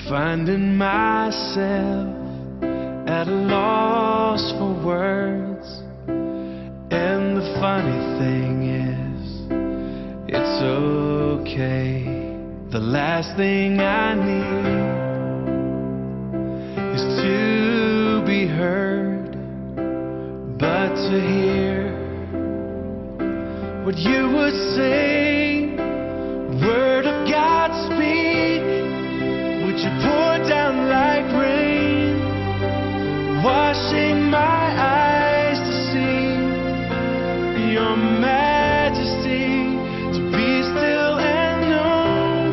Finding myself at a loss for words, and the funny thing is, it's okay. The last thing I need is to be heard, but to hear what you would say. Word of God, speak. Would you pour down like rain, washing my eyes to see your majesty, to be still and know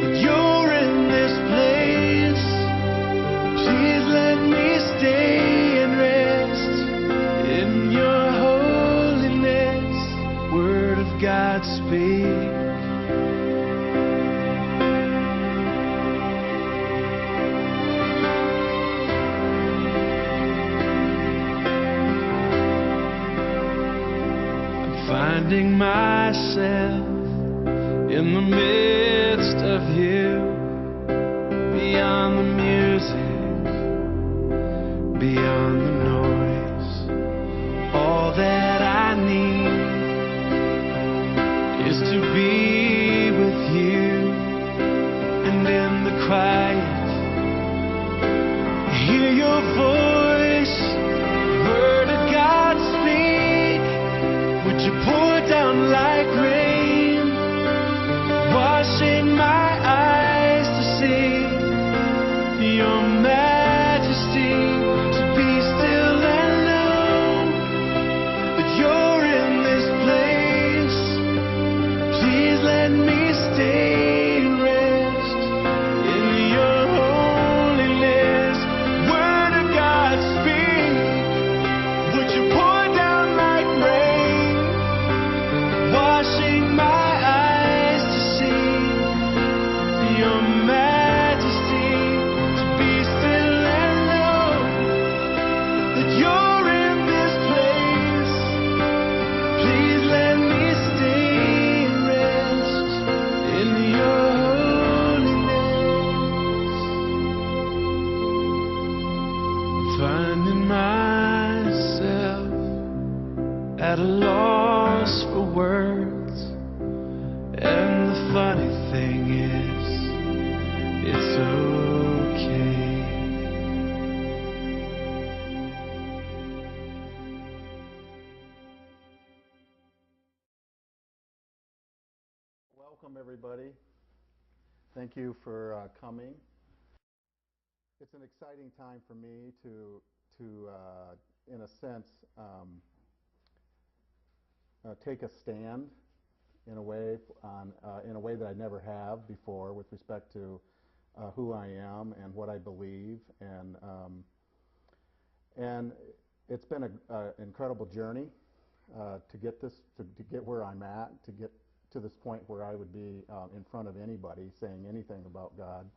that you're in this place. Please let me stay and rest in your holiness. Word of God, speak. Finding myself in the midst of you, beyond the music, beyond the noise. All that I need is to be with you, and in the quiet, hear your voice. Word of God, speak. Would you pour down like rain, washing my eyes to see your majesty, to be still and know that you're in this place. Please let me stay and rest in your holiness. Word of God, speak. Would you pour down like rain, washing my eyes to see your majesty, to be still and know that you're in this place. Please let me stay and rest in your holiness. Finding myself at a loss for words, and the funny thing is, it's okay. Welcome, everybody. Thank you for coming. It's an exciting time for me to in a sense, take a stand in a way that I never have before with respect to who I am and what I believe, and it's been an incredible journey to get where I'm at, to get to this point where I would be in front of anybody saying anything about God.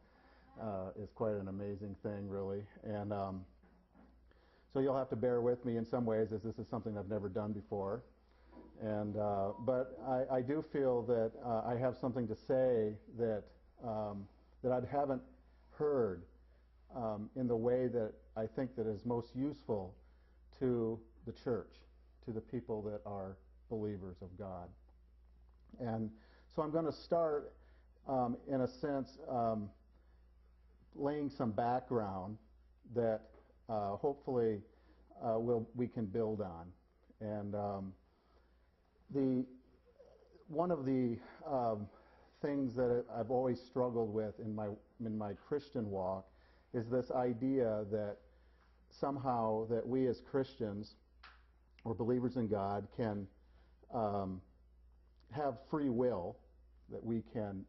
Is quite an amazing thing, really, and so you'll have to bear with me in some ways, as this is something I've never done before. And but I do feel that I have something to say that that I haven't heard in the way that I think that is most useful to the church, to the people that are believers of God. And so I'm going to start, in a sense, laying some background that hopefully we can build on. And one of the things that I've always struggled with in my Christian walk is this idea that somehow that we as Christians or believers in God can have free will, that we can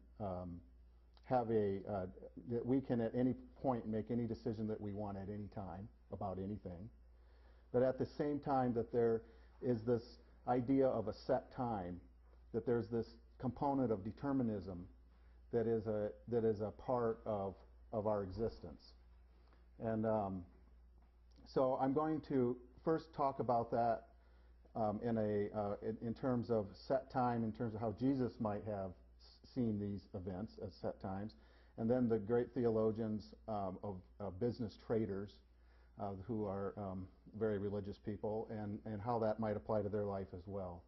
that we can at any point make any decision that we want at any time about anything, but at the same time that there is this idea of a set time, that there's this component of determinism that is a part of our existence. And so I'm going to first talk about that in terms of set time, in terms of how Jesus might have seen these events as set times. and then the great theologians of business traders who are very religious people, and how that might apply to their life as well.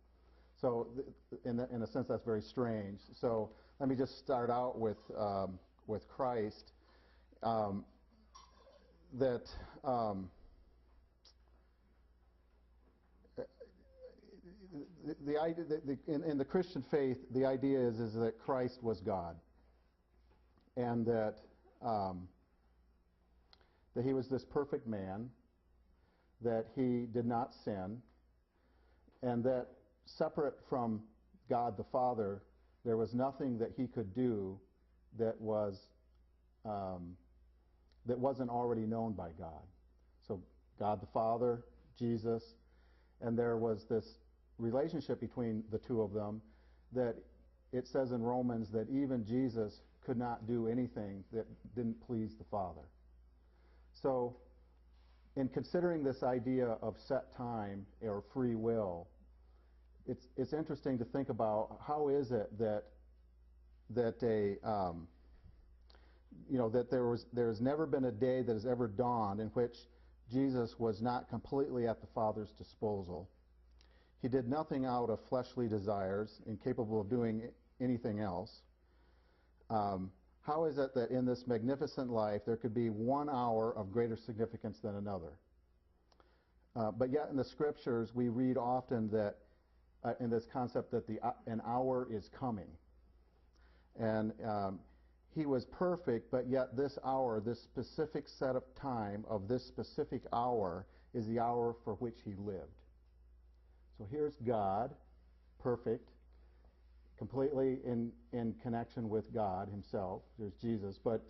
So in a sense, that's very strange. So let me just start out with Christ. That the idea in the Christian faith, the idea is that Christ was God, and that he was this perfect man, that he did not sin, and that separate from God the Father, there was nothing that he could do that wasn't already known by God. So God the Father, Jesus, and there was this relationship between the two of them that it says in Romans that even Jesus could not do anything that didn't please the Father. So in considering this idea of set time or free will, it's interesting to think about how is it that there's never been a day that has ever dawned in which Jesus was not completely at the Father's disposal. He did nothing out of fleshly desires, incapable of doing anything else. How is it that in this magnificent life there could be 1 hour of greater significance than another? But yet in the Scriptures we read often that in this concept that an hour is coming. And he was perfect, but yet this hour, this specific set of time of this specific hour is the hour for which he lived. So here's God, perfect, completely in connection with God himself. There's Jesus, but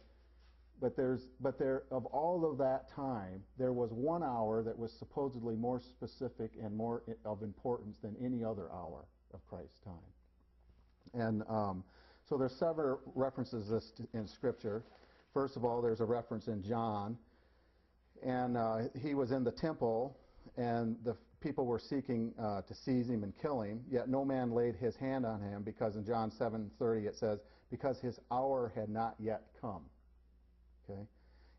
there of all of that time, there was 1 hour that was supposedly more specific and more of importance than any other hour of Christ's time. And so there's several references to this in Scripture. First of all, there's a reference in John, and he was in the temple, and the people were seeking to seize him and kill him, yet no man laid his hand on him, because in John 7:30 it says, because his hour had not yet come. Okay.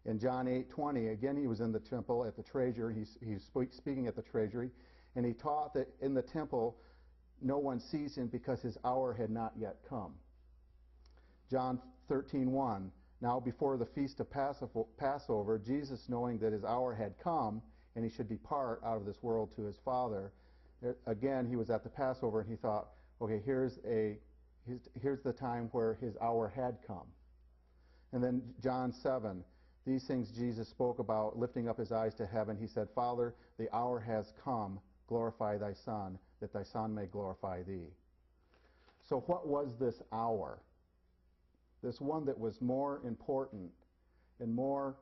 In John 8:20, again he was in the temple at the treasury. He's speaking at the treasury, and he taught that in the temple no one seized him because his hour had not yet come. John 13:1, now before the feast of Passover, Jesus, knowing that his hour had come and he should depart out of this world to his Father, again he was at the Passover and he thought, okay, here's the time where his hour had come. And then John 7, these things Jesus spoke about, lifting up his eyes to heaven. He said, Father, the hour has come, glorify thy Son, that thy Son may glorify thee. So what was this hour? This one that was more important and more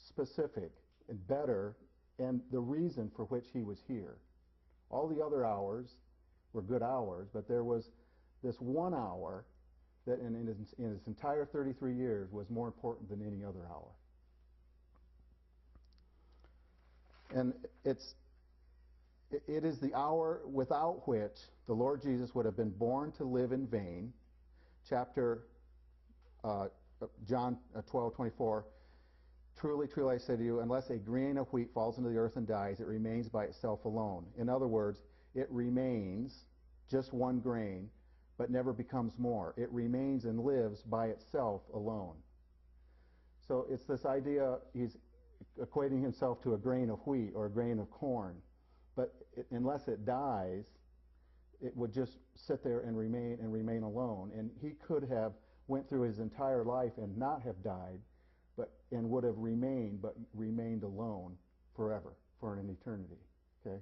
specific and better, and the reason for which he was here. All the other hours were good hours, but there was this 1 hour that in his entire 33 years was more important than any other hour. And it is the hour without which the Lord Jesus would have been born to live in vain. John 12:24, truly, truly I say to you, unless a grain of wheat falls into the earth and dies, it remains by itself alone. In other words, it remains just one grain, but never becomes more. It remains and lives by itself alone. So it's this idea, he's equating himself to a grain of wheat or a grain of corn. But unless it dies, it would just sit there and remain alone. And he could have went through his entire life and not have died, and would have remained alone forever, for an eternity. Okay?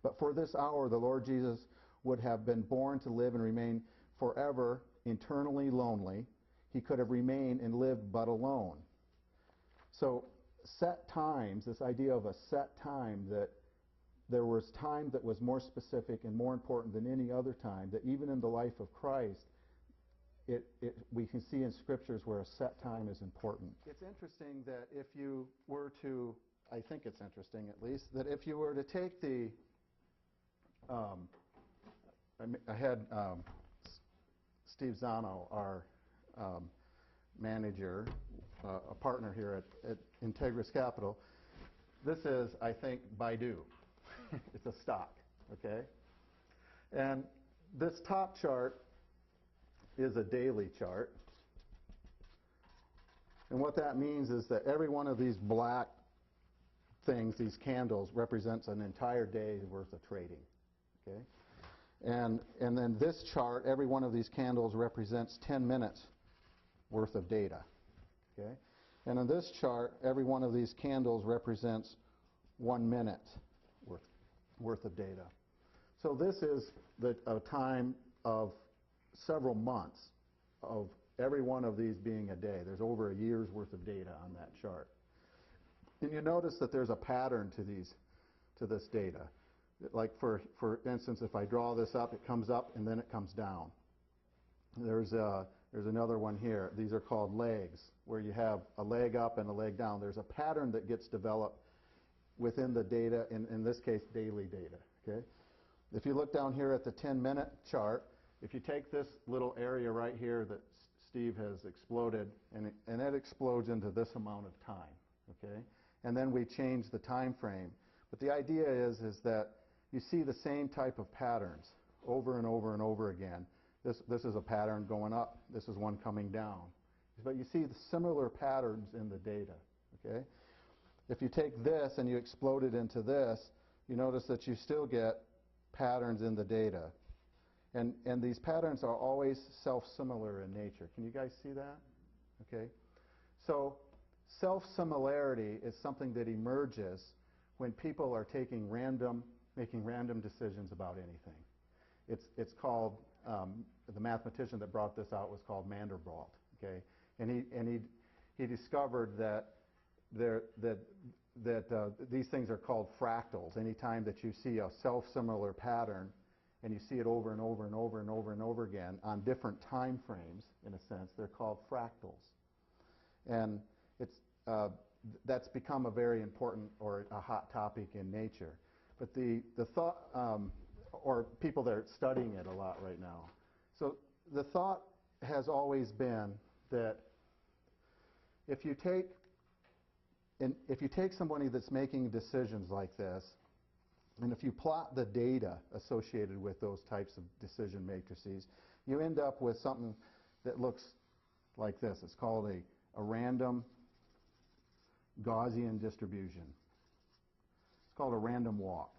But for this hour, the Lord Jesus would have been born to live and remain forever eternally lonely. He could have remained and lived but alone. So set times, this idea of a set time, that there was time that was more specific and more important than any other time, that even in the life of Christ, we can see in Scriptures where a set time is important. It's interesting that if you were to, I think it's interesting at least, that if you were to take the, I had Steve Zano, our manager, a partner here at Integris Capital. This is, I think, Baidu. It's a stock, okay? And this top chart is a daily chart. And what that means is that every one of these black things, these candles, represents an entire day's worth of trading, okay? And then this chart, every one of these candles represents 10 minutes worth of data, okay? And in this chart, every one of these candles represents 1 minute worth of data. So this is a time of several months of every one of these being a day. There's over a year's worth of data on that chart. And you notice that there's a pattern to this data. Like for instance, if I draw this up, it comes up and then it comes down. There's another one here. These are called legs, where you have a leg up and a leg down. There's a pattern that gets developed within the data, in this case, daily data, okay? If you look down here at the 10-minute chart, if you take this little area right here that Steve has exploded, and it explodes into this amount of time, okay? And then we change the time frame. But the idea is that you see the same type of patterns over and over and over again. This is a pattern going up. This is one coming down. But you see the similar patterns in the data, okay? If you take this and you explode it into this, you notice that you still get patterns in the data. And these patterns are always self-similar in nature. Can you guys see that? Okay. So self-similarity is something that emerges when people are making random decisions about anything. It's called, the mathematician that brought this out was called Mandelbrot. Okay. And he discovered that these things are called fractals. Anytime that you see a self-similar pattern and you see it over and over and over and over and over again on different time frames, in a sense, they're called fractals. And that's become a very important or a hot topic in nature. But the thought, or people that are studying it a lot right now. So the thought has always been that if you take somebody that's making decisions like this, and if you plot the data associated with those types of decision matrices, you end up with something that looks like this. It's called a random Gaussian distribution. It's called a random walk.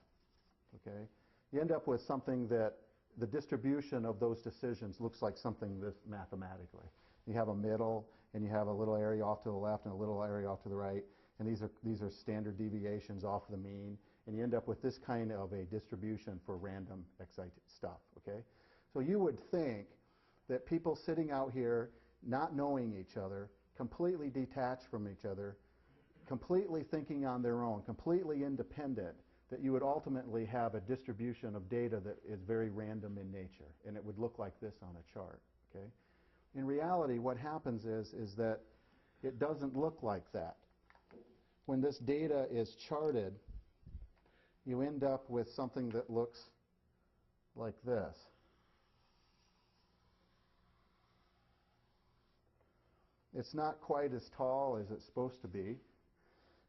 Okay? You end up with something that the distribution of those decisions looks like something this mathematically. You have a middle, and you have a little area off to the left and a little area off to the right, and these are standard deviations off the mean, and you end up with this kind of a distribution for random excited stuff, okay? So you would think that people sitting out here not knowing each other, completely detached from each other, completely thinking on their own, completely independent, that you would ultimately have a distribution of data that is very random in nature, and it would look like this on a chart, okay? In reality, what happens is that it doesn't look like that. When this data is charted, you end up with something that looks like this. It's not quite as tall as it's supposed to be,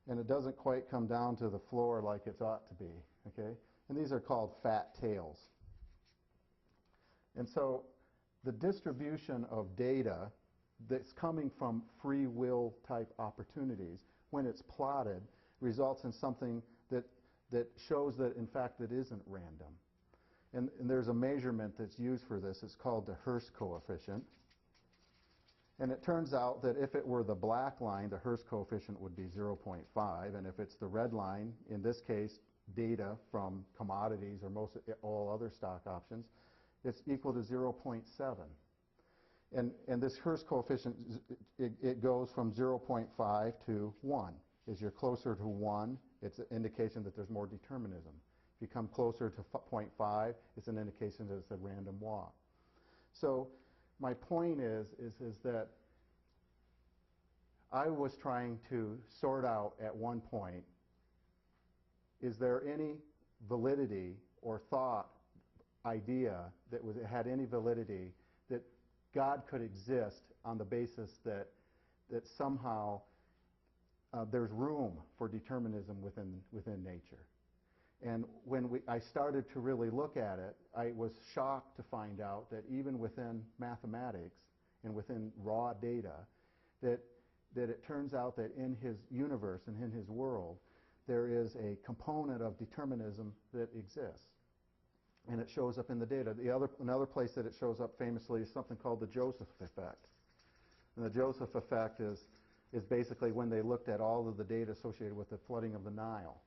and it doesn't quite come down to the floor like it ought to be, okay? And these are called fat tails. And so the distribution of data that's coming from free will type opportunities, when it's plotted, results in something that shows that, in fact, it isn't random. And there's a measurement that's used for this. It's called the Hurst coefficient. And it turns out that if it were the black line, the Hurst coefficient would be 0.5. And if it's the red line, in this case, data from commodities or all other stock options, it's equal to 0.7. And this Hurst coefficient, it goes from 0.5 to 1. As you're closer to 1, it's an indication that there's more determinism. If you come closer to 0.5, it's an indication that it's a random walk. So my point is that I was trying to sort out at one point, is there any validity or thought, idea that had any validity that God could exist on the basis that that somehow there's room for determinism within nature. And when I started to really look at it, I was shocked to find out that even within mathematics and within raw data, that it turns out that in his universe and in his world, there is a component of determinism that exists. And it shows up in the data. Another place that it shows up famously is something called the Joseph effect. And the Joseph effect is basically when they looked at all of the data associated with the flooding of the Nile.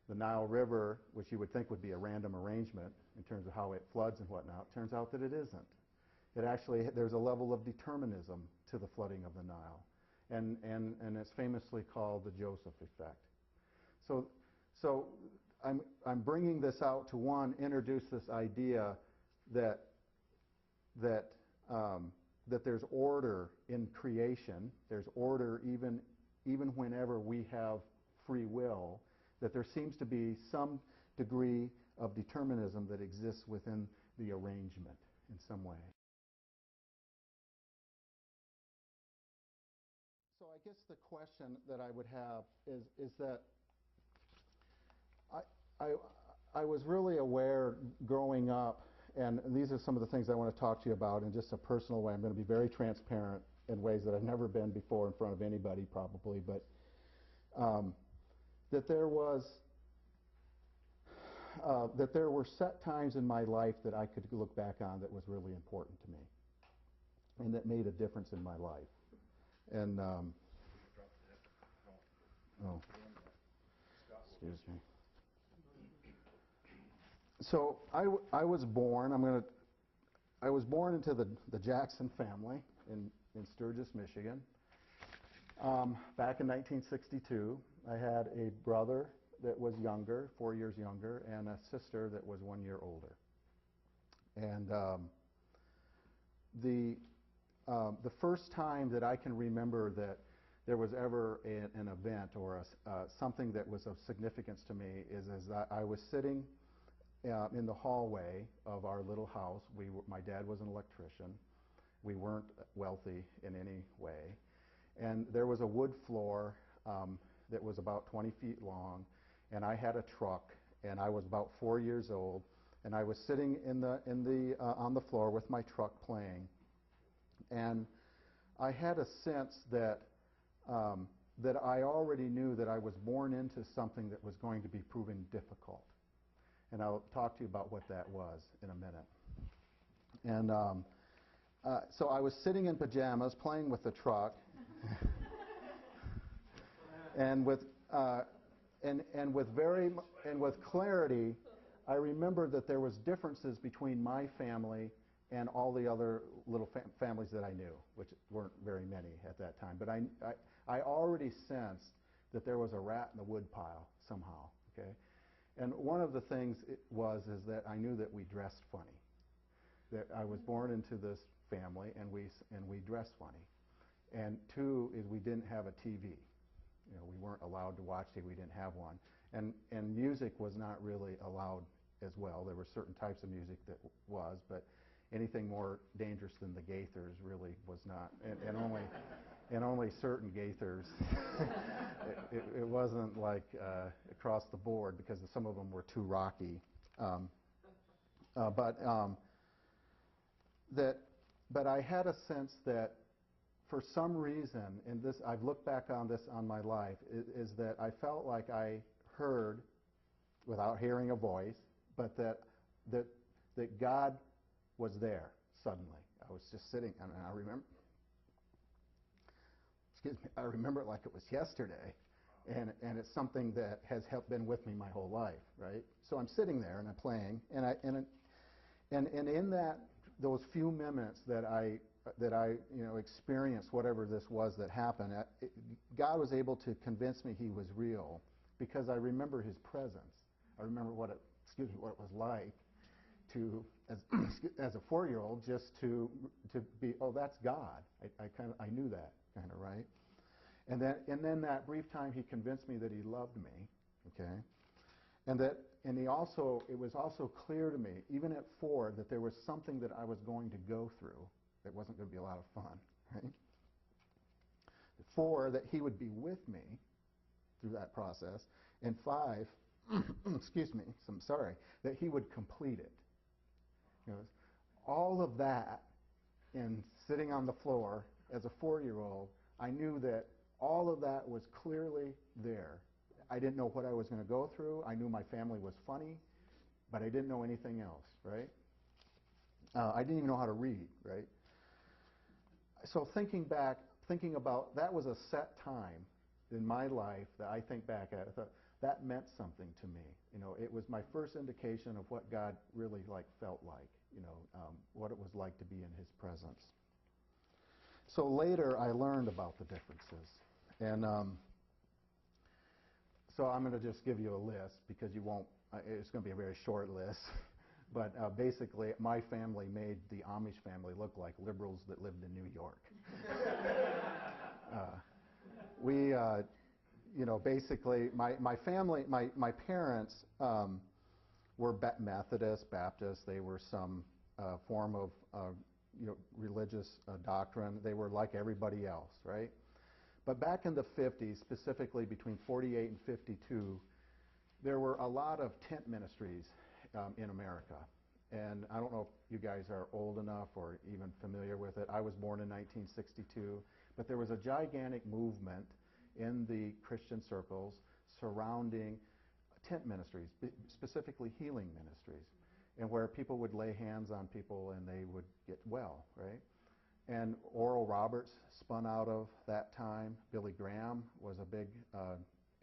The Nile River, which you would think would be a random arrangement in terms of how it floods and whatnot, turns out that it isn't. It actually, there's a level of determinism to the flooding of the Nile. And it's famously called the Joseph effect. So I'm bringing this out to, one, introduce this idea that there's order in creation. There's order even whenever we have free will, that there seems to be some degree of determinism that exists within the arrangement in some way. So I guess the question that I would have is that I was really aware growing up, and these are some of the things I want to talk to you about in just a personal way. I'm going to be very transparent in ways that I've never been before in front of anybody probably, but that there were set times in my life that I could look back on that was really important to me and that made a difference in my life. And oh, excuse me. So I was born. I was born into the Jackson family in Sturgis, Michigan. Back in 1962, I had a brother that was younger, 4 years younger, and a sister that was 1 year older. And the first time that I can remember that there was ever an event or something that was of significance to me is that I was sitting in the hallway of our little house. My dad was an electrician. We weren't wealthy in any way. And there was a wood floor that was about 20 feet long, and I had a truck, and I was about 4 years old, and I was sitting on the floor with my truck playing. And I had a sense that I already knew that I was born into something that was going to be proven difficult. And I'll talk to you about what that was in a minute. And so I was sitting in pajamas playing with the truck, and with clarity, I remembered that there was differences between my family and all the other little families that I knew, which weren't very many at that time. But I already sensed that there was a rat in the woodpile somehow. Okay. And one of the things is that I knew that we dressed funny. That I was born into this family, and we dressed funny. And two is we didn't have a TV. You know, we weren't allowed to watch TV. We didn't have one. And music was not really allowed as well. There were certain types of music that was, but anything more dangerous than the Gaithers really was not. And only certain Gaithers. It wasn't like across the board, because some of them were too rocky. But I had a sense that for some reason, and this I've looked back on this on my life, is that I felt like I heard, without hearing a voice, but that God was there suddenly. I was just sitting, and I remember it like it was yesterday, and it's something that has been with me my whole life, right? So I'm sitting there and I'm playing, and in those few minutes that I experienced whatever this was that happened, God was able to convince me He was real, because I remember His presence. I remember what it was like to, as a 4-year-old, just to be, oh, that's God. I knew that kind of, right? And then that brief time He convinced me that He loved me, okay? And it was also clear to me, even at 4, that there was something that I was going to go through that wasn't going to be a lot of fun, right? 4, that he would be with me through that process, and 5, excuse me, I'm sorry, that he would complete it. You know, all of that, in sitting on the floor as a 4-year-old, I knew that all of that was clearly there. I didn't know what I was going to go through. I knew my family was funny, but I didn't know anything else, right? I didn't even know how to read, right? So thinking about, that was a set time in my life that I think back at. I thought, that meant something to me. You know, it was my first indication of what God really felt like, you know, what it was like to be in his presence. So later I learned about the differences. And so I'm going to just give you a list because you won't, it's going to be a very short list. But basically, my family made the Amish family look like liberals that lived in New York. You know, basically, my family, my parents were Methodist, Baptist. They were some form of you know, religious doctrine. They were like everybody else, right? But back in the 50s, specifically between 48 and 52, there were a lot of tent ministries in America. And I don't know if you guys are old enough or even familiar with it. I was born in 1962, but there was a gigantic movement in the Christian circles surrounding tent ministries, specifically healing ministries, and where people would lay hands on people and they would get well, right? And Oral Roberts spun out of that time. Billy Graham was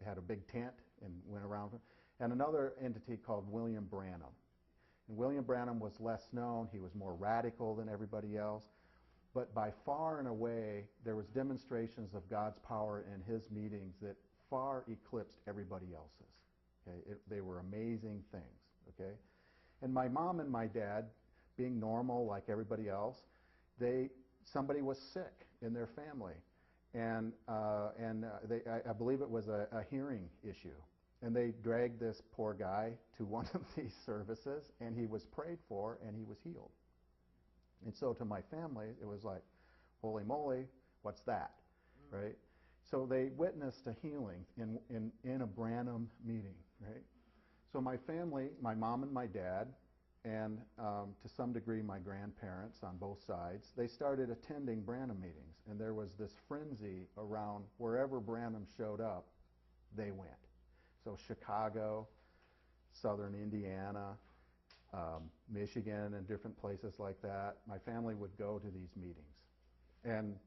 had a big tent and went around. And another entity called William Branham. And William Branham was less known. He was more radical than everybody else. But by far and away, there was demonstrations of God's power in his meetings that far eclipsed everybody else's. Okay? They were amazing things. Okay? And my mom and my dad, being normal like everybody else, somebody was sick in their family. And I believe it was a hearing issue. And they dragged this poor guy to one of these services, and he was prayed for, and he was healed. And so to my family, it was like, holy moly, what's that, right? So they witnessed a healing in a Branham meeting, right? So my family, my mom and my dad, and to some degree my grandparents on both sides, they started attending Branham meetings. And there was this frenzy around wherever Branham showed up, they went. So Chicago, southern Indiana, Michigan, and different places like that, my family would go to these meetings. And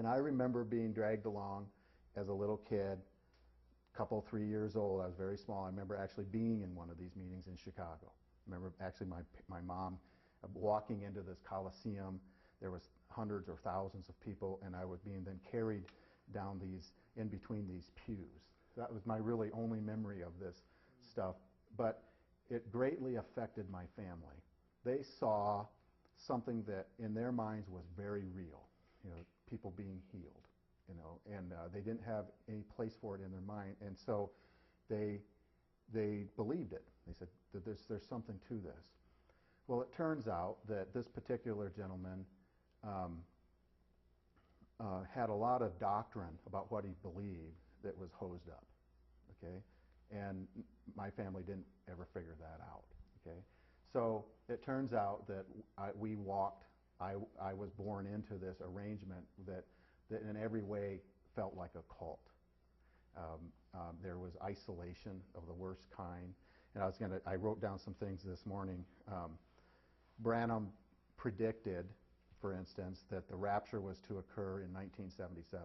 I remember being dragged along as a little kid, 3 years old. I was very small. I remember actually being in one of these meetings in Chicago. I remember actually my mom walking into this Coliseum. There was hundreds or thousands of people, and I was being then carried down in between these pews. That was my really only memory of this stuff. But it greatly affected my family. They saw something that in their minds was very real, you know, people being healed, you know, and they didn't have any place for it in their mind. And so they believed it. They said that there's something to this. Well, it turns out that this particular gentleman had a lot of doctrine about what he believed that was hosed up, okay? And my family didn't ever figure that out, okay? So it turns out that I was born into this arrangement that in every way felt like a cult. There was isolation of the worst kind. And I wrote down some things this morning. Branham predicted, for instance, that the rapture was to occur in 1977.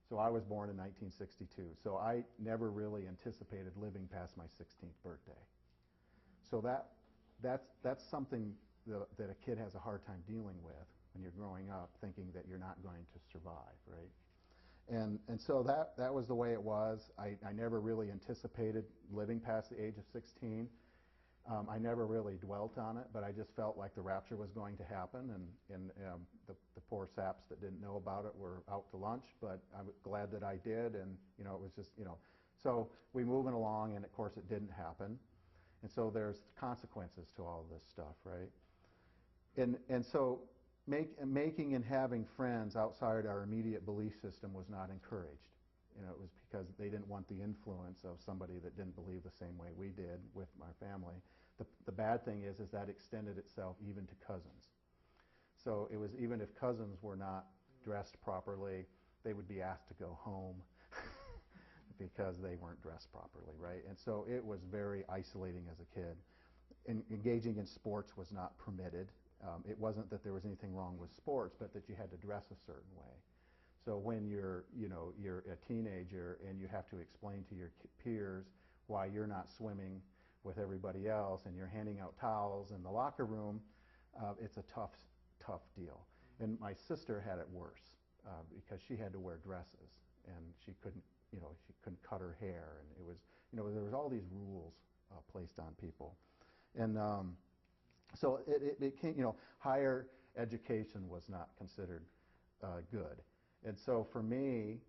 So I was born in 1962. So I never really anticipated living past my 16th birthday. So that's something that a kid has a hard time dealing with when you're growing up, thinking that you're not going to survive, right? And so that was the way it was. I never really anticipated living past the age of 16. I never really dwelt on it, but I just felt like the rapture was going to happen, and the poor saps that didn't know about it were out to lunch, but I'm glad that I did, and, you know, it was just, you know. So we moving along, and of course it didn't happen. And so there's consequences to all of this stuff, right? And so making and having friends outside our immediate belief system was not encouraged. It was because they didn't want the influence of somebody that didn't believe the same way we did with my family. The bad thing is that extended itself even to cousins. So it was, even if cousins were not dressed properly, they would be asked to go home because they weren't dressed properly, right? And so it was very isolating as a kid. Engaging in sports was not permitted. It wasn't that there was anything wrong with sports, but that you had to dress a certain way. So when you're a teenager and you have to explain to your peers why you're not swimming with everybody else, and you're handing out towels in the locker room, it's a tough deal. And my sister had it worse because she had to wear dresses, and she couldn't cut her hair, and it was, there was all these rules placed on people, and so it became, higher education was not considered good. And so for me,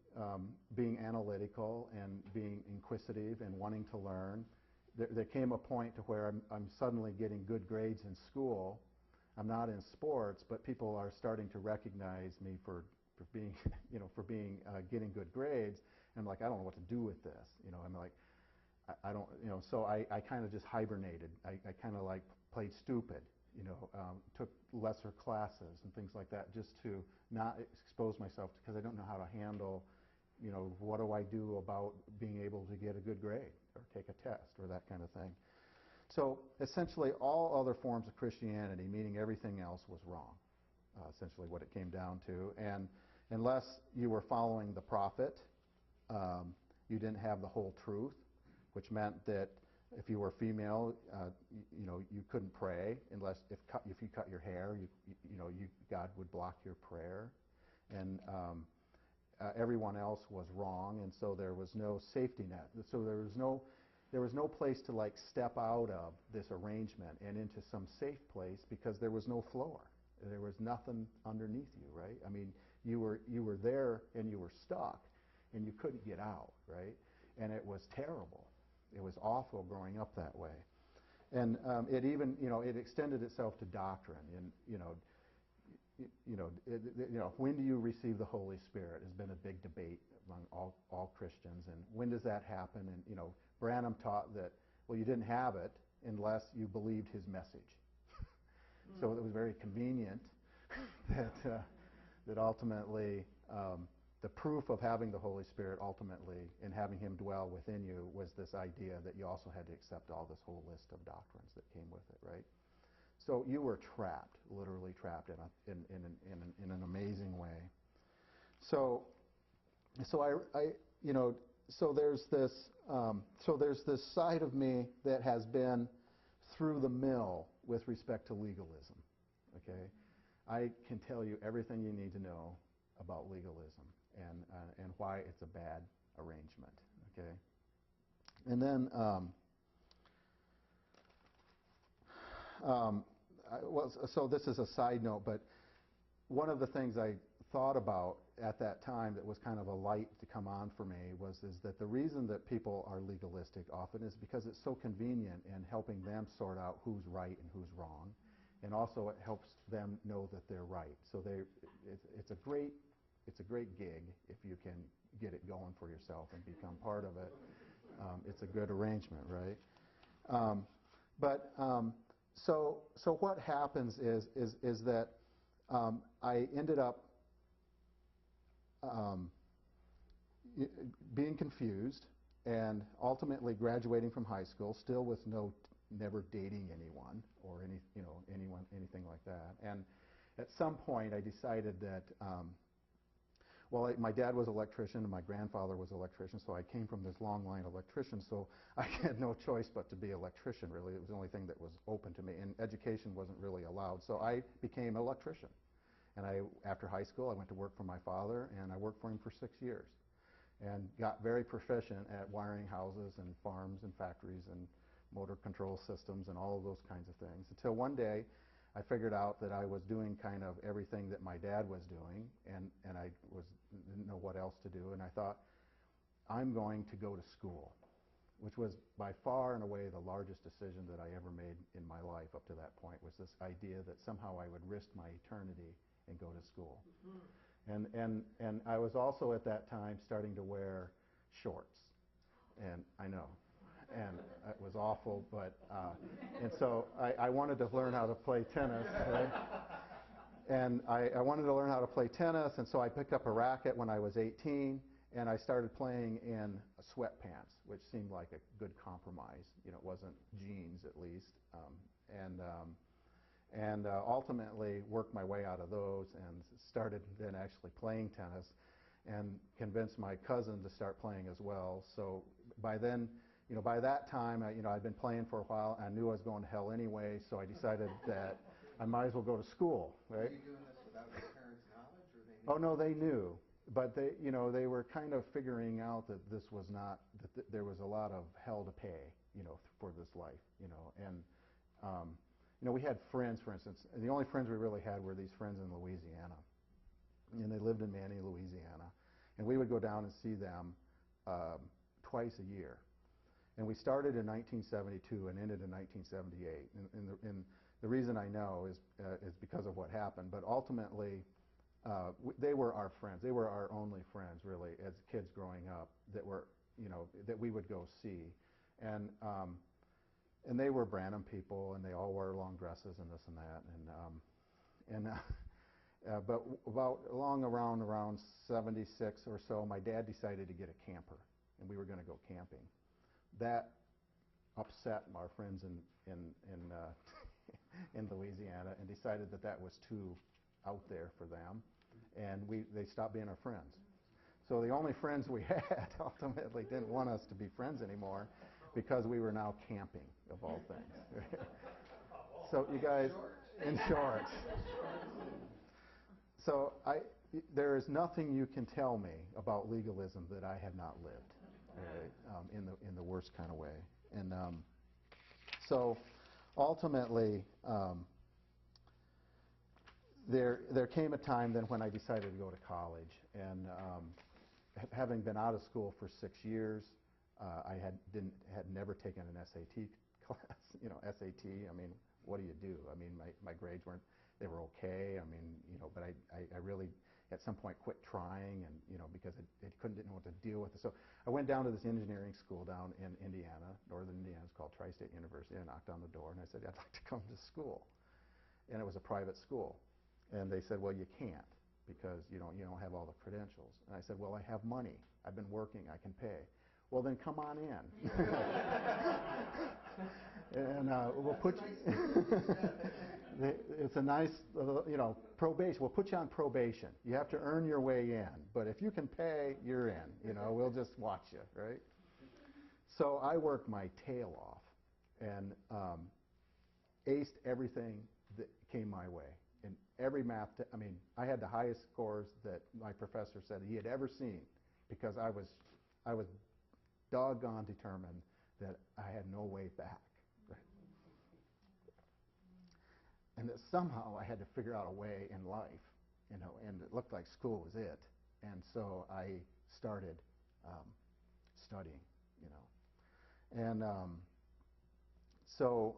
being analytical and being inquisitive and wanting to learn, there came a point to where I'm suddenly getting good grades in school. I'm not in sports, but people are starting to recognize me for being, getting good grades. And I'm like, I don't know what to do with this. I'm like, I don't, so I kind of just hibernated. I kind of like played stupid, took lesser classes and things like that, just to not expose myself, because I don't know how to handle, what do I do about being able to get a good grade or take a test or that kind of thing. So essentially all other forms of Christianity, meaning everything else, was wrong, essentially what it came down to. And unless you were following the prophet, you didn't have the whole truth, which meant that if you were female, you couldn't pray unless if you cut your hair, God would block your prayer, and everyone else was wrong, and so there was no safety net. So there was no place to like step out of this arrangement and into some safe place, because there was no floor. There was nothing underneath you, right? I mean, you were there and you were stuck, and you couldn't get out, right? And it was terrible. It was awful growing up that way. And it even, it extended itself to doctrine. And, when do you receive the Holy Spirit has been a big debate among all Christians. And when does that happen? And, Branham taught that, well, you didn't have it unless you believed his message. So it was very convenient that ultimately the proof of having the Holy Spirit ultimately and having him dwell within you was this idea that you also had to accept all this whole list of doctrines that came with it, right? So you were trapped, literally trapped in an amazing way. So there's this side of me that has been through the mill with respect to legalism. Okay, I can tell you everything you need to know about legalism and why it's a bad arrangement. Okay, and then so this is a side note, but one of the things I thought about at that time that was kind of a light to come on for me is that the reason that people are legalistic often is because it's so convenient in helping them sort out who's right and who's wrong, and also it helps them know that they're right. So it's a great gig if you can get it going for yourself and become part of it. It's a good arrangement, right? So what happens is that I ended up being confused and ultimately graduating from high school, still with never dating anyone or anything like that. And at some point I decided that, my dad was an electrician and my grandfather was an electrician, so I came from this long line of electricians, so I had no choice but to be an electrician, really. It was the only thing that was open to me, and education wasn't really allowed, so I became an electrician. And after high school, I went to work for my father, and I worked for him for 6 years and got very proficient at wiring houses and farms and factories and motor control systems and all of those kinds of things, until one day I figured out that I was doing kind of everything that my dad was doing, and I didn't know what else to do, and I thought, I'm going to go to school, which was by far and away the largest decision that I ever made in my life up to that point, was this idea that somehow I would risk my eternity and go to school. And I was also at that time starting to wear shorts, and I know, and it was awful, but and so I wanted to learn how to play tennis, right? And I wanted to learn how to play tennis, and so I picked up a racket when I was 18, and I started playing in sweatpants, which seemed like a good compromise. You know, it wasn't jeans at least, and ultimately worked my way out of those and started then actually playing tennis, and convinced my cousin to start playing as well. So by then, you know, by that time, I'd been playing for a while. I knew I was going to hell anyway, so I decided that I might as well go to school, right? Were you doing this without your parents' knowledge, or they knew? Oh no, they knew, but they were kind of figuring out that this was not, that there was a lot of hell to pay, for this life, and we had friends, for instance. The only friends we really had were these friends in Louisiana, and they lived in Manny, Louisiana, and we would go down and see them twice a year. And we started in 1972 and ended in 1978. And the reason I know is because of what happened. But ultimately, they were our friends. They were our only friends, really, as kids growing up that were, that we would go see. And they were Branham people, and they all wore long dresses and this and that. But around 76 or so, my dad decided to get a camper, and we were going to go camping. That upset our friends in Louisiana, and decided that was too out there for them, and they stopped being our friends. So the only friends we had ultimately didn't want us to be friends anymore, because we were now camping, of all things. So you guys, in shorts. So there is nothing you can tell me about legalism that I have not lived, in the worst kind of way. And so ultimately, there came a time then when I decided to go to college, and having been out of school for 6 years, I had never taken an SAT class. SAT. I mean, what do you do? I mean, my grades they were okay. I mean, but I really at some point quit trying, and because didn't know what to deal with it. So I went down to this engineering school down in Indiana, northern Indiana. It's called Tri-State University. I knocked on the door and I said, I'd like to come to school. And it was a private school. And they said, well, you can't, because you don't have all the credentials. And I said, well, I have money. I've been working. I can pay. Well, then come on in. And we'll put you. It's a nice, probation. We'll put you on probation. You have to earn your way in. But if you can pay, you're in. We'll just watch you, right? So I worked my tail off and aced everything that came my way. In every math, I had the highest scores that my professor said he had ever seen, because I was doggone determined that I had no way back. Right? And that somehow I had to figure out a way in life, and it looked like school was it. And so I started studying, And so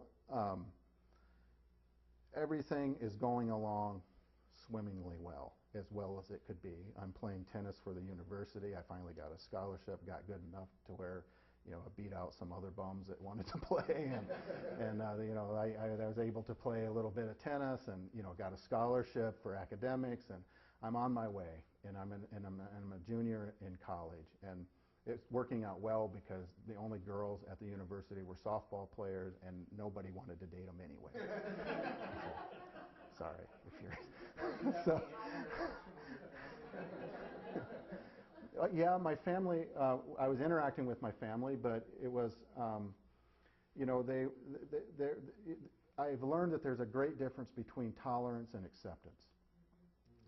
everything is going along swimmingly well as it could be. I'm playing tennis for the university. I finally got a scholarship, got good enough to where, I beat out some other bums that wanted to play, and I was able to play a little bit of tennis, and got a scholarship for academics, and I'm on my way, and I'm a junior in college, and it's working out well, because the only girls at the university were softball players, and nobody wanted to date them anyway. So, sorry if you're. So, yeah, my family. I was interacting with my family, but it was, I've learned that there's a great difference between tolerance and acceptance,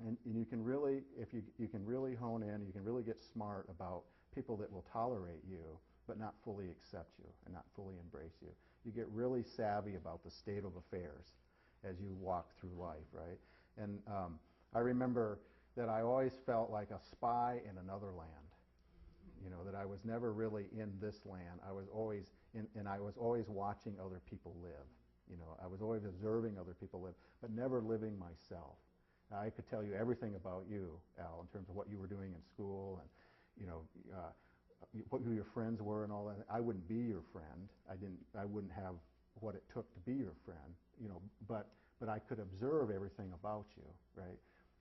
and you can really, if you can really hone in, you can really get smart about people that will tolerate you but not fully accept you and not fully embrace you. You get really savvy about the state of affairs as you walk through life, right? And I remember that I always felt like a spy in another land. that I was never really in this land. I was always and I was always watching other people live. I was always observing other people live, but never living myself. Now, I could tell you everything about you, Al, in terms of what you were doing in school and, who your friends were and all that. I wouldn't be your friend. I wouldn't have what it took to be your friend, but I could observe everything about you, right?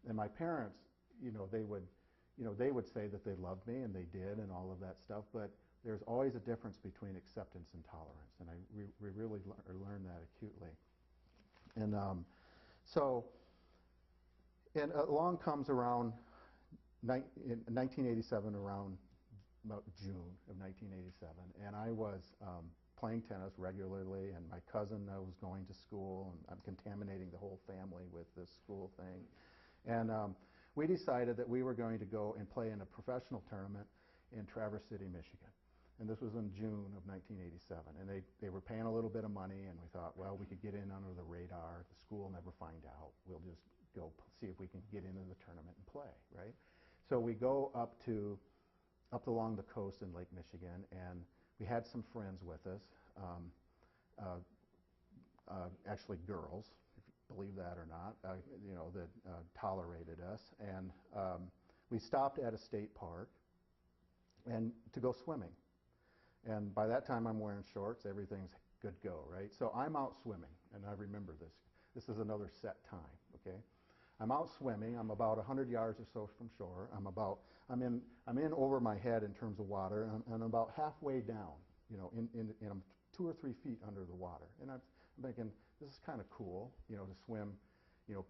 And my parents, they would say that they loved me, and they did, and all of that stuff, but there's always a difference between acceptance and tolerance, and we really learned that acutely. And and along comes around in 1987, around about June of 1987, and I was playing tennis regularly, and my cousin was going to school, and I'm contaminating the whole family with this school thing. And we decided that we were going to go and play in a professional tournament in Traverse City, Michigan. And this was in June of 1987. And they were paying a little bit of money, and we thought, well, we could get in under the radar. The school will never find out. We'll just go see if we can get into the tournament and play, right? So we go up along the coast in Lake Michigan, and we had some friends with us, actually girls, if you believe that or not, that tolerated us. And we stopped at a state park and to go swimming. And by that time, I'm wearing shorts. Everything's good go, right? So I'm out swimming, and I remember this. This is another set time, okay? I'm out swimming. I'm about 100 yards or so from shore. I'm in over my head in terms of water, and I'm about halfway down, and I'm 2 or 3 feet under the water. And I'm thinking, this is kind of cool, to swim,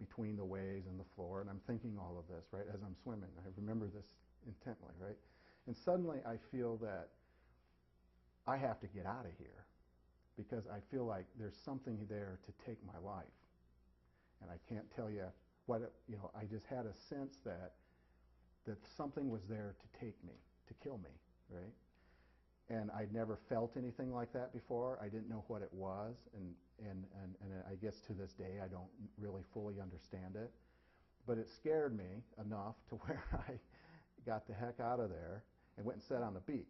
between the waves and the floor. And I'm thinking all of this, right, as I'm swimming. I remember this intently, right? And suddenly I feel that I have to get out of here because I feel like there's something there to take my life. And I can't tell you what, I just had a sense that something was there to take me, to kill me, right? And I'd never felt anything like that before. I didn't know what it was, and I guess to this day I don't really fully understand it. But it scared me enough to where I got the heck out of there and went and sat on the beach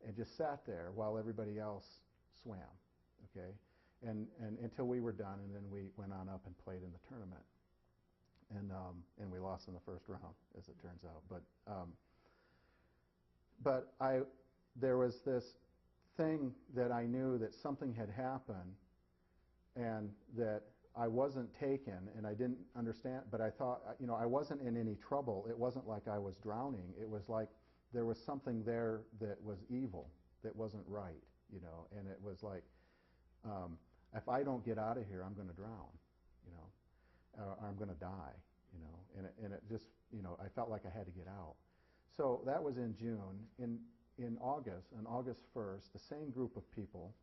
and just sat there while everybody else swam, okay? And until we were done, and then we went on up and played in the tournament. And we lost in the first round, as it turns out. But there was this thing that I knew that something had happened, and that I wasn't taken, and I didn't understand. But I thought, I wasn't in any trouble. It wasn't like I was drowning. It was like there was something there that was evil, that wasn't right, And it was like, if I don't get out of here, I'm going to drown, or I'm going to die, and it just, I felt like I had to get out. So that was in June. In August, on August 1st, the same group of people,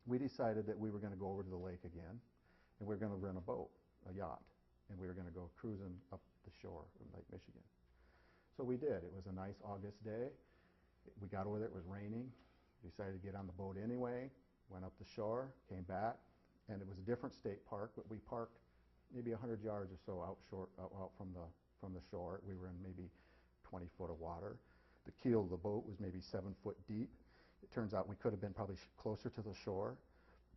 we decided that we were going to go over to the lake again, and we were going to rent a boat, a yacht, and we were going to go cruising up the shore of Lake Michigan. So we did. It was a nice August day. We got over there. It was raining. We decided to get on the boat anyway, went up the shore, came back, and it was a different state park, but we parked maybe 100 yards or so out from the shore. We were in maybe 20 foot of water. The keel of the boat was maybe 7 foot deep. It turns out we could have been probably closer to the shore.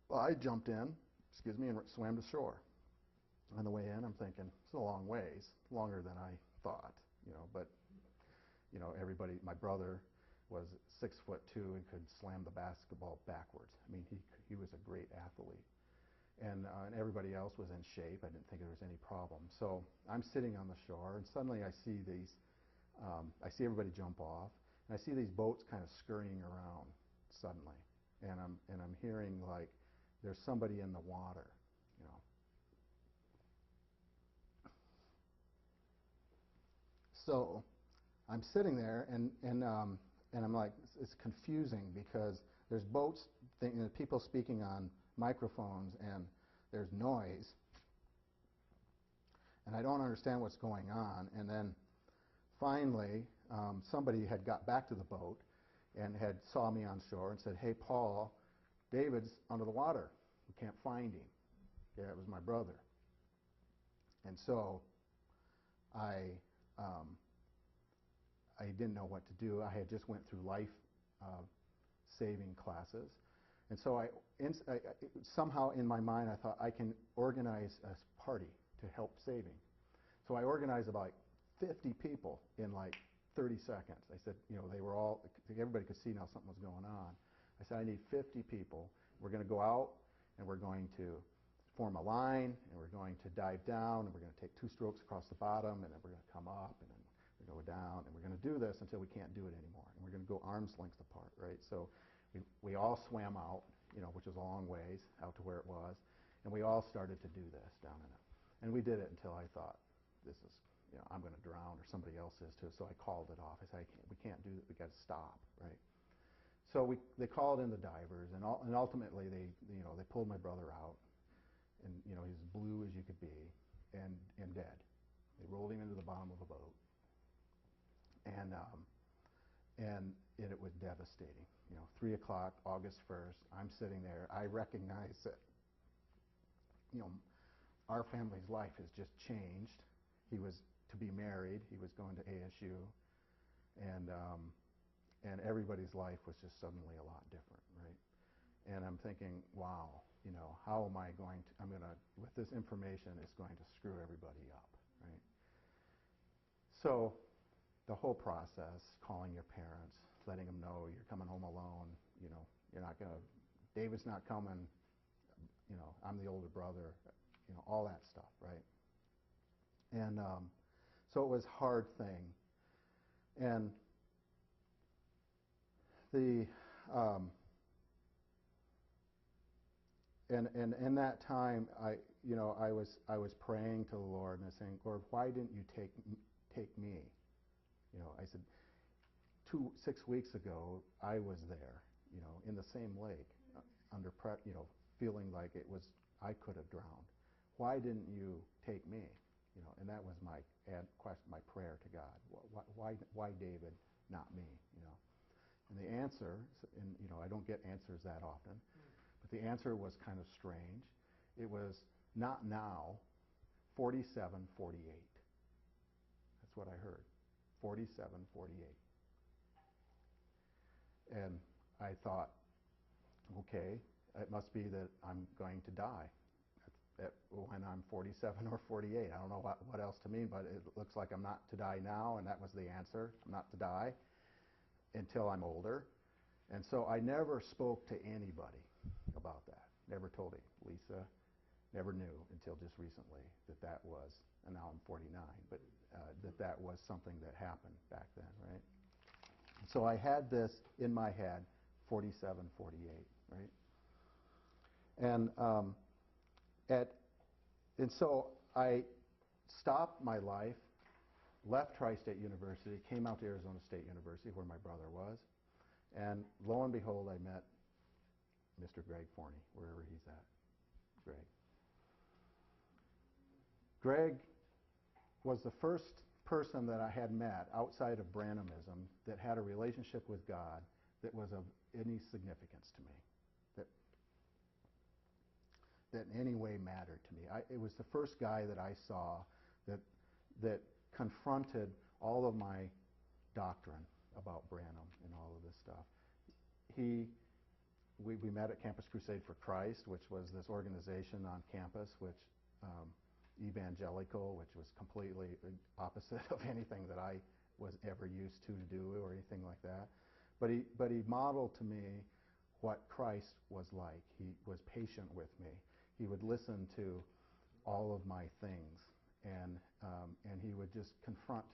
Well, I jumped in, and swam to shore. On the way in, I'm thinking, it's a long ways, longer than I thought, but, everybody, my brother was 6'2" and could slam the basketball backwards. I mean, he was a great athlete. And everybody else was in shape. I didn't think there was any problem. So I'm sitting on the shore, and suddenly I see everybody jump off, and I see these boats kind of scurrying around suddenly, and I'm hearing like there's somebody in the water, So I'm sitting there, and I'm like, it's confusing because there's boats, people speaking on microphones, and there's noise, and I don't understand what's going on. And then finally, somebody had got back to the boat and had saw me on shore and said, "Hey, Paul, David's under the water. We can't find him." Yeah, it was my brother. And so I I didn't know what to do. I had just went through life saving classes. And so somehow in my mind I thought I can organize a party to help saving. So I organized about 50 people in like 30 seconds. I said, they were all, everybody could see now something was going on. I said, I need 50 people. We're going to go out and we're going to form a line and we're going to dive down and we're going to take 2 strokes across the bottom and then we're going to come up and then we're going to go down and we're going to do this until we can't do it anymore. And we're going to go arm's length apart, right? So we all swam out, which was a long ways out to where it was, and we all started to do this down in it. And we did it until I thought, this is, I'm going to drown or somebody else is too. So I called it off. I said, we can't do it. We got to stop, right? So they called in the divers, and ultimately they pulled my brother out, and he's as blue as you could be, and dead. They rolled him into the bottom of a boat, and it was devastating. 3 o'clock, August 1st. I'm sitting there. I recognize that, our family's life has just changed. He was to be married. He was going to ASU, and everybody's life was just suddenly a lot different, right? And I'm thinking, wow, how am I going to? With this information, it's going to screw everybody up, right? So, the whole process, calling your parents, letting them know you're coming home alone, you're not going to, David's not coming, I'm the older brother, all that stuff, right? And so it was a hard thing. And in that time, I was praying to the Lord and I was saying, Lord, why didn't you take me? I said, 6 weeks ago, I was there, in the same lake, feeling like I could have drowned. Why didn't you take me? And that was my prayer to God. Why David, not me? And the answer, and I don't get answers that often, but the answer was kind of strange. It was not now, 47, 48. That's what I heard. 47, 48. And I thought, okay, it must be that I'm going to die when I'm 47 or 48. I don't know what else to mean, but it looks like I'm not to die now, and that was the answer. I'm not to die until I'm older. And so I never spoke to anybody about that. Never told Lisa. Never knew until just recently that was, and now I'm 49, but that was something that happened back then, right? So I had this in my head, 47, 48, right? And so I stopped my life, left Tri-State University, came out to Arizona State University where my brother was, and lo and behold, I met Mr. Greg Forney, wherever he's at. Greg was the first person that I had met outside of Branhamism that had a relationship with God that was of any significance to me, that in any way mattered to me. It was the first guy that I saw that confronted all of my doctrine about Branham and all of this stuff. We met at Campus Crusade for Christ, which was this organization on campus, which evangelical, which was completely opposite of anything that I was ever used to do or anything like that. But he modeled to me what Christ was like. He was patient with me. He would listen to all of my things, and he would just confront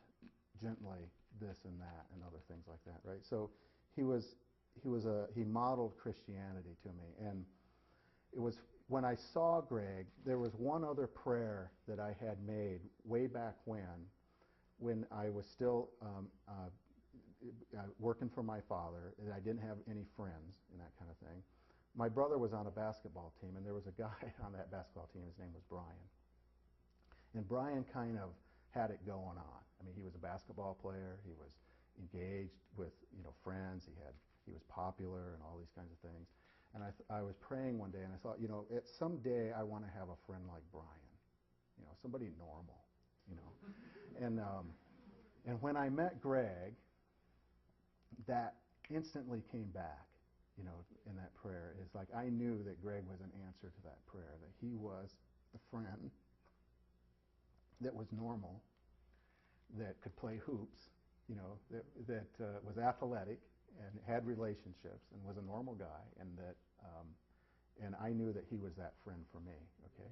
gently this and that and other things like that, right? So he modeled Christianity to me, and it was when I saw Greg, there was one other prayer that I had made way back when I was still working for my father, and I didn't have any friends and that kind of thing. My brother was on a basketball team, and there was a guy on that basketball team. His name was Brian. And Brian kind of had it going on. I mean, he was a basketball player. He was engaged with friends. He was popular and all these kinds of things. And I was praying one day, and I thought, someday I want to have a friend like Brian, somebody normal, And when I met Greg, that instantly came back, in that prayer. It's like I knew that Greg was an answer to that prayer, that he was the friend that was normal, that could play hoops, that was athletic and had relationships and was a normal guy, and I knew that he was that friend for me. Okay,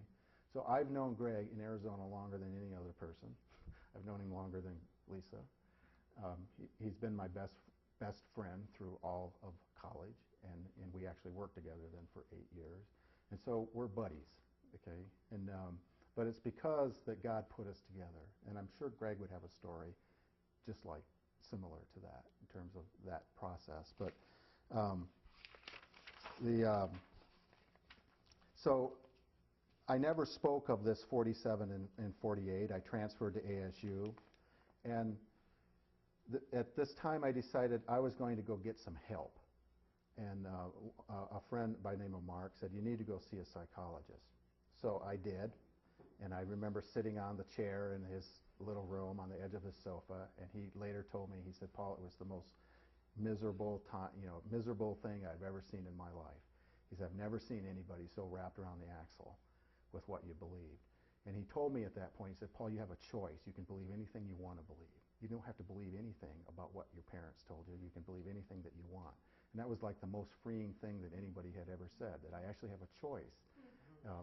so I've known Greg in Arizona longer than any other person. I've known him longer than Lisa. He's been my best friend through all of college, and we actually worked together then for 8 years, and so we're buddies. Okay, and but it's because that God put us together, and I'm sure Greg would have a story just like similar to that in terms of that process. But so I never spoke of this 47 and 48. I transferred to ASU, and at this time I decided I was going to go get some help. And a friend by the name of Mark said, you need to go see a psychologist. So I did, and I remember sitting on the chair in his little room on the edge of his sofa, and he later told me, he said, Paul, it was the most miserable thing I've ever seen in my life. He said, I've never seen anybody so wrapped around the axle with what you believed. And he told me at that point, he said, Paul, you have a choice. You can believe anything you want to believe. You don't have to believe anything about what your parents told you. You can believe anything that you want. And that was like the most freeing thing that anybody had ever said, that I actually have a choice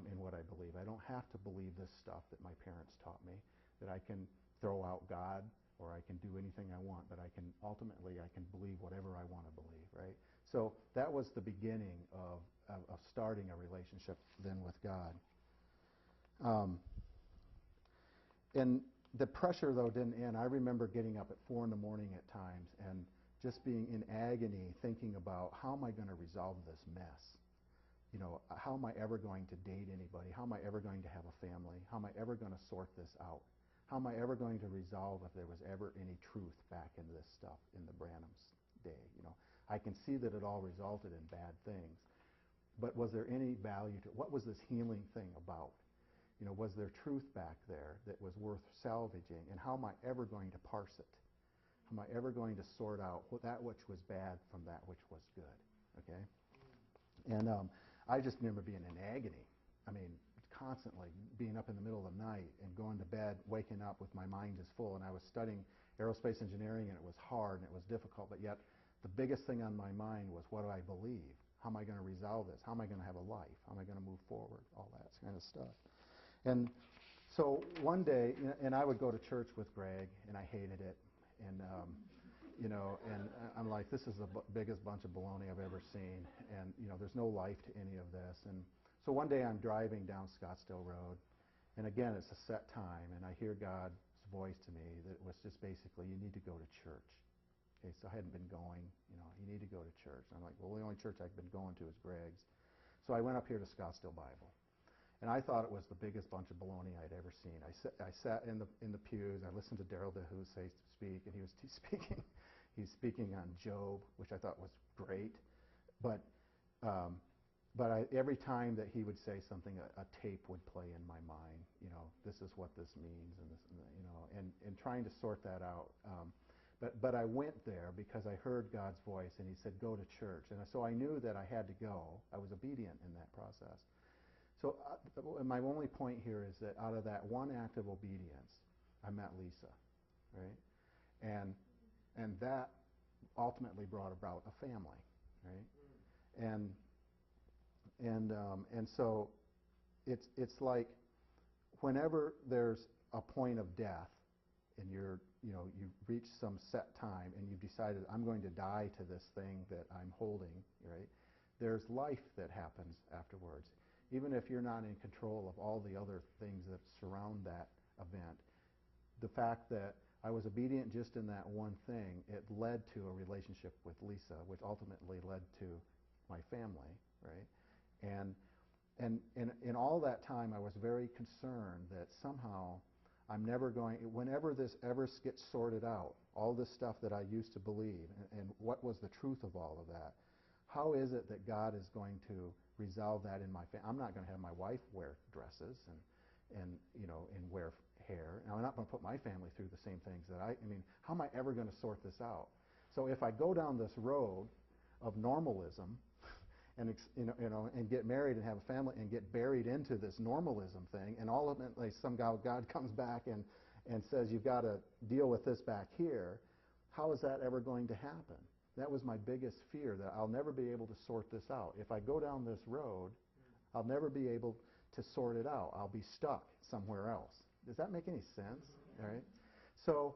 in what I believe. I don't have to believe this stuff that my parents taught me, that I can throw out God or I can do anything I want, but I can ultimately believe whatever I want to believe, right? So that was the beginning of starting a relationship then with God. And the pressure, though, didn't end. I remember getting up at 4 in the morning at times and just being in agony thinking about, how am I going to resolve this mess? How am I ever going to date anybody? How am I ever going to have a family? How am I ever going to sort this out? How am I ever going to resolve if there was ever any truth back in this stuff in the Branham's day? I can see that it all resulted in bad things, but was there any value to it? What was this healing thing about? Was there truth back there that was worth salvaging? And how am I ever going to parse it? How am I ever going to sort out that which was bad from that which was good? Okay? And I just remember being in agony. I mean, constantly being up in the middle of the night and going to bed, waking up with my mind is full. And I was studying aerospace engineering, and it was hard and it was difficult. But yet, the biggest thing on my mind was, what do I believe? How am I going to resolve this? How am I going to have a life? How am I going to move forward? All that kind of stuff. And so one day, and I would go to church with Greg, and I hated it. And and I'm like, this is the biggest bunch of baloney I've ever seen, and there's no life to any of this. And so one day I'm driving down Scottsdale Road, and again it's a set time, and I hear God's voice to me that was just basically, you need to go to church. Okay, so I hadn't been going. You need to go to church. And I'm like, well, the only church I've been going to is Greg's. So I went up here to Scottsdale Bible. And I thought it was the biggest bunch of baloney I'd ever seen. I sat in the pews. I listened to Daryl DeHue speak, and he was speaking on Job, which I thought was great. But every time that he would say something, a tape would play in my mind. This is what this means, and trying to sort that out. But I went there because I heard God's voice, and He said, "Go to church." And so I knew that I had to go. I was obedient in that process. So my only point here is that out of that one act of obedience, I met Lisa, right? And that ultimately brought about a family, right? And so it's like whenever there's a point of death, and you've reached some set time, and you've decided, I'm going to die to this thing that I'm holding, right? There's life that happens afterwards. Even if you're not in control of all the other things that surround that event, the fact that I was obedient just in that one thing, it led to a relationship with Lisa, which ultimately led to my family, right? And in all that time, I was very concerned that somehow I'm never going, whenever this ever gets sorted out, all this stuff that I used to believe, and what was the truth of all of that, how is it that God is going to resolve that in my family? I'm not going to have my wife wear dresses and wear hair. Now, I'm not going to put my family through the same things that I mean, how am I ever going to sort this out? So if I go down this road of normalism and and get married and have a family and get buried into this normalism thing, and ultimately somehow God comes back and says you've got to deal with this back here, how is that ever going to happen? That was my biggest fear, that I'll never be able to sort this out. If I go down this road, I'll never be able to sort it out. I'll be stuck somewhere else. Does that make any sense? All right. So,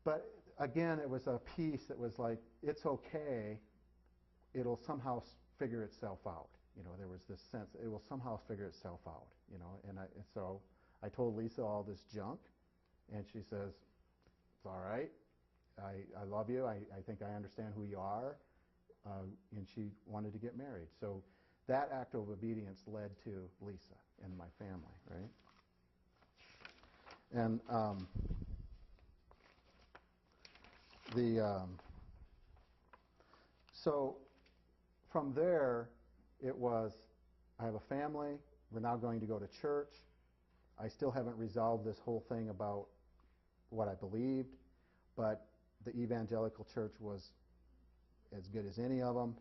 but again, it was a piece that was like, it's okay. It'll somehow figure itself out. There was this sense it will somehow figure itself out. And so I told Lisa all this junk, and she says, "It's all right. I love you. I think I understand who you are." And she wanted to get married. So that act of obedience led to Lisa and my family, right? And so from there, it was, I have a family. We're now going to go to church. I still haven't resolved this whole thing about what I believed, but the evangelical church was as good as any of them.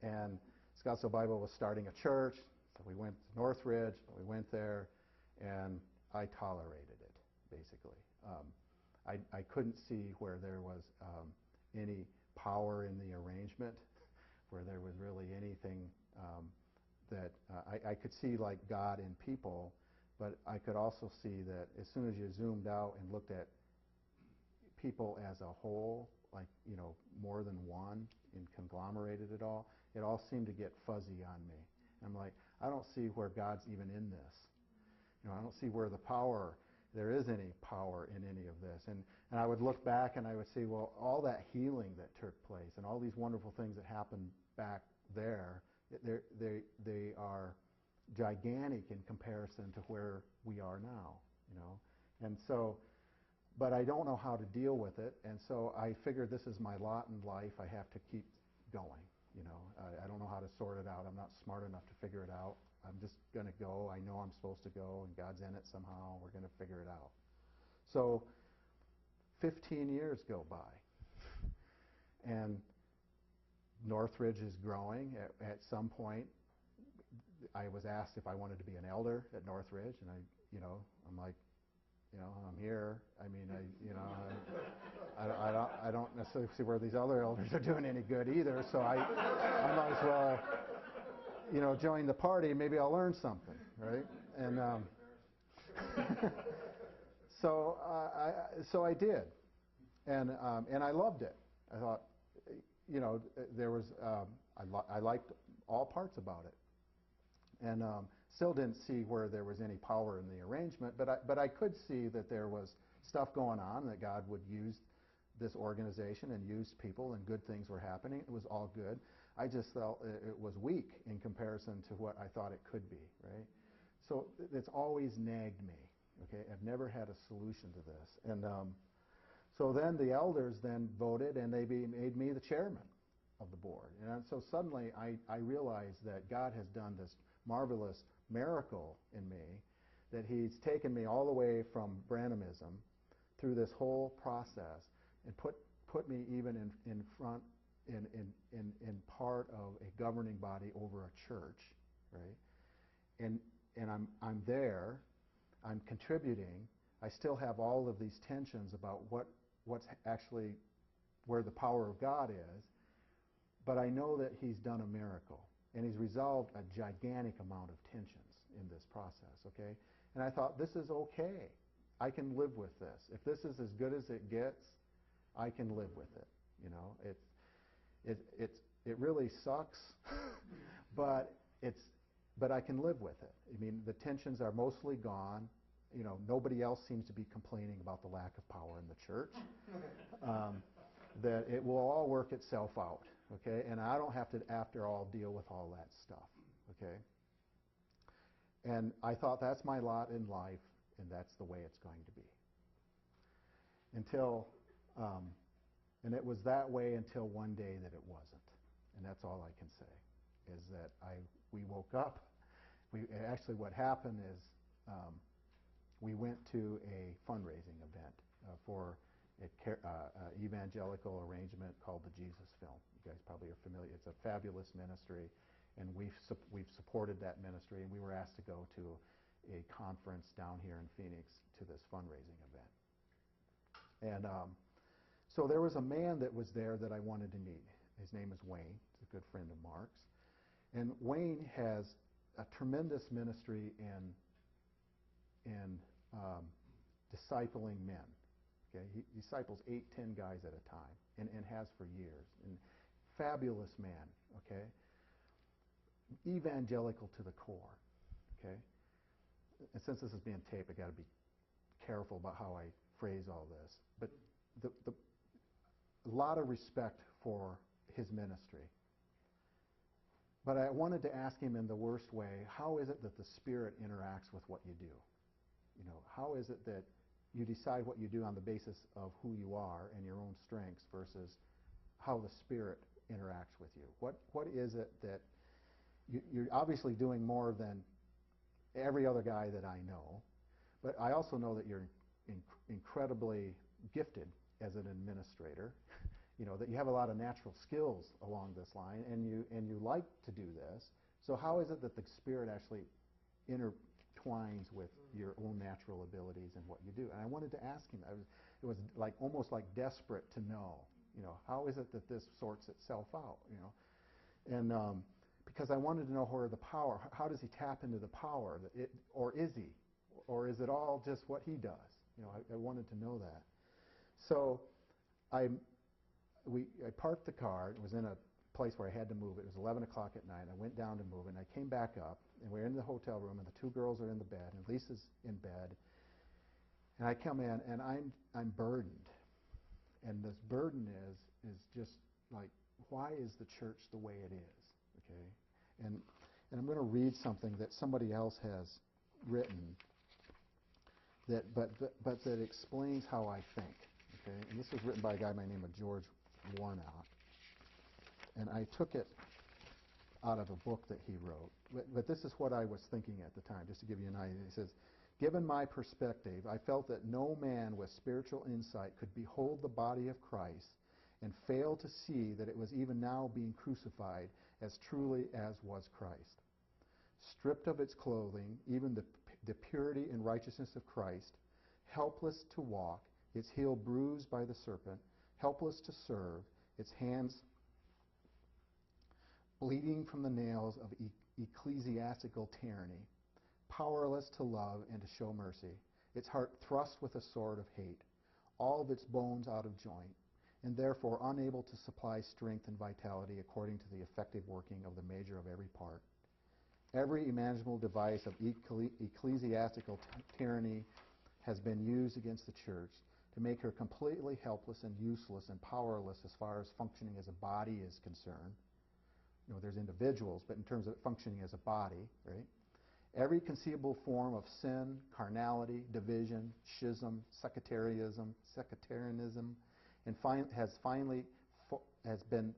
And Scottsdale Bible was starting a church, so we went to Northridge. We went there, and I tolerated it, basically. I couldn't see where there was any power in the arrangement, where there was really anything that I could see like God in people, but I could also see that as soon as you zoomed out and looked at people as a whole, like, more than one and conglomerated it all seemed to get fuzzy on me. I'm like, I don't see where God's even in this. I don't see where there is any power in any of this. And I would look back and I would see, well, all that healing that took place and all these wonderful things that happened back there, they are gigantic in comparison to where we are now, And so, but I don't know how to deal with it, and so I figured this is my lot in life. I have to keep going, I don't know how to sort it out. I'm not smart enough to figure it out. I'm just going to go. I know I'm supposed to go, and God's in it somehow. We're going to figure it out. So 15 years go by, and Northridge is growing. At some point, I was asked if I wanted to be an elder at Northridge, and I'm like, I'm here. I mean, I don't necessarily see where these other elders are doing any good either. So I might as well, join the party. Maybe I'll learn something, right? And so I did, and I loved it. I thought, there was I liked all parts about it, and still didn't see where there was any power in the arrangement, but I could see that there was stuff going on, that God would use this organization and use people, and good things were happening. It was all good. I just felt it was weak in comparison to what I thought it could be, right? So it's always nagged me, okay? I've never had a solution to this. And so then the elders then voted, and they made me the chairman of the board. And so suddenly I realized that God has done this marvelous miracle in me, that he's taken me all the way from Branhamism through this whole process and put me even in front, in part of a governing body over a church, right? And I'm there, I'm contributing. I still have all of these tensions about what's actually where the power of God is, but I know that he's done a miracle. And he's resolved a gigantic amount of tensions in this process, okay? And I thought, this is okay. I can live with this. If this is as good as it gets, I can live with it. It really sucks, but I can live with it. I mean, the tensions are mostly gone. Nobody else seems to be complaining about the lack of power in the church. That it will all work itself out. Okay, and I don't have to, after all, deal with all that stuff, okay? And I thought, that's my lot in life, and that's the way it's going to be. And it was that way until one day that it wasn't. And that's all I can say, is that we woke up. Actually, what happened is we went to a fundraising event for evangelical arrangement called the Jesus Film. You guys probably are familiar. It's a fabulous ministry, and we've supported that ministry, and we were asked to go to a conference down here in Phoenix to this fundraising event. And so there was a man that was there that I wanted to meet. His name is Wayne. He's a good friend of Mark's. And Wayne has a tremendous ministry in discipling men. Okay, he disciples 8, 10 guys at a time, and has for years. And fabulous man. Okay, evangelical to the core. Okay, and since this is being taped, I got to be careful about how I phrase all this. But a lot of respect for his ministry. But I wanted to ask him in the worst way, how is it that the Spirit interacts with what you do? You know, how is it that you decide what you do on the basis of who you are and your own strengths versus how the Spirit interacts with you? What is it that you're obviously doing more than every other guy that I know, but I also know that you're incredibly gifted as an administrator. You know, that you have a lot of natural skills along this line, and you like to do this. So how is it that the Spirit actually intertwines with your own natural abilities and what you do? And I wanted to ask him. It was like almost like desperate to know. You know, how is it that this sorts itself out? You know, and because I wanted to know where the power. How does he tap into the power? Or is he? Or is it all just what he does? You know, I wanted to know that. So I parked the car. It was in a place where I had to move it. It was 11 o'clock at night. I went down to move it, and I came back up, and we're in the hotel room, and the 2 girls are in the bed, and Lisa's in bed. And I come in, and I'm burdened. And this burden is just like, why is the church the way it is? Okay? And I'm going to read something that somebody else has written but that explains how I think. Okay? And this was written by a guy by the name of George Warnock. And I took it out of a book that he wrote. But this is what I was thinking at the time, just to give you an idea. He says, given my perspective, I felt that no man with spiritual insight could behold the body of Christ and fail to see that it was even now being crucified as truly as was Christ. Stripped of its clothing, even the purity and righteousness of Christ, helpless to walk, its heel bruised by the serpent, helpless to serve, its hands bleeding from the nails of ecclesiastical tyranny, powerless to love and to show mercy, its heart thrust with a sword of hate, all of its bones out of joint, and therefore unable to supply strength and vitality according to the effective working of the measure of every part. Every imaginable device of ecclesiastical tyranny has been used against the church to make her completely helpless and useless and powerless as far as functioning as a body is concerned. You know, there's individuals, but in terms of functioning as a body, right? Every conceivable form of sin, carnality, division, schism, sectarianism, and has been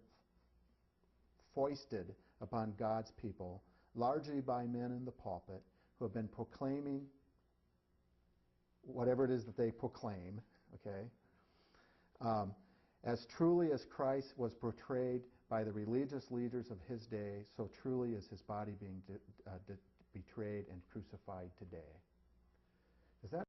foisted upon God's people, largely by men in the pulpit who have been proclaiming whatever it is that they proclaim, okay? As truly as Christ was portrayed by the religious leaders of his day, so truly is his body being betrayed and crucified today. Does that